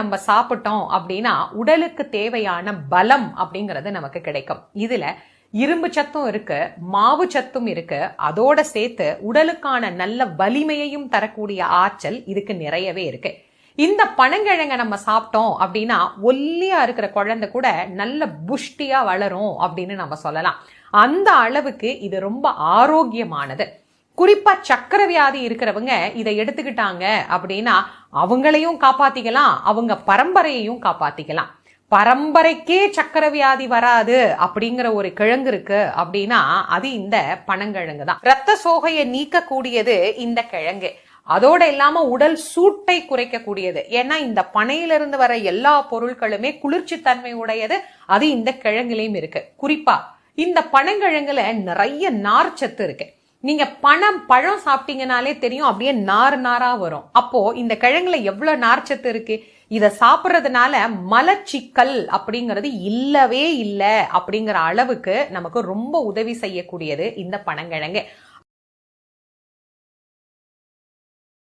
நம்ம சாப்பிட்டோம் அப்படின்னா உடலுக்கு தேவையான பலம் அப்படிங்கிறது நமக்கு கிடைக்கும். இதுல இரும்பு சத்தும் இருக்கு, மாவு சத்தும் இருக்கு, அதோட சேர்த்து உடலுக்கான நல்ல வலிமையையும் தரக்கூடிய ஆற்றல் இதுக்கு நிறையவே இருக்கு. இந்த பனங்கிழங்க நம்ம சாப்பிட்டோம் அப்படின்னா ஒல்லியா இருக்கிற குழந்தை கூட நல்ல புஷ்டியா வளரும் அப்படின்னு நம்ம சொல்லலாம். அந்த அளவுக்கு இது ரொம்ப ஆரோக்கியமானது. குறிப்பா சக்கரை வியாதி இருக்கிறவங்க இதை எடுத்துக்கிட்டாங்க அப்படின்னா அவங்களையும் காப்பாத்திக்கலாம், அவங்க பரம்பரையையும் காப்பாத்திக்கலாம். பரம்பரைக்கே சக்கரை வியாதி வராது அப்படிங்கிற ஒரு கிழங்கு இருக்கு அப்படின்னா அது இந்த பனங்கிழங்கு தான். ரத்த சோகையை நீக்கக்கூடியது இந்த கிழங்கு. அதோட இல்லாம உடல் சூட்டை குறைக்கக்கூடியது. ஏன்னா இந்த பனையிலிருந்து வர எல்லா பொருட்களுமே குளிர்ச்சி தன்மை உடையது. அது இந்த கிழங்குலயும் இருக்கு. குறிப்பா இந்த பனங்கிழங்குல நிறைய நார்ச்சத்து இருக்கு. நீங்க பழம் சாப்பிட்டீங்கனாலே தெரியும், அப்படியே நார் நாரா வரும். அப்போ இந்த கிழங்குல எவ்வளவு நார்ச்சத்து இருக்கு. இத சாப்பிடுறதுனால மலச்சிக்கல் அப்படிங்கிறது இல்லவே இல்லை அப்படிங்கிற அளவுக்கு நமக்கு ரொம்ப உதவி செய்யக்கூடியது இந்த பனங்கிழங்கு.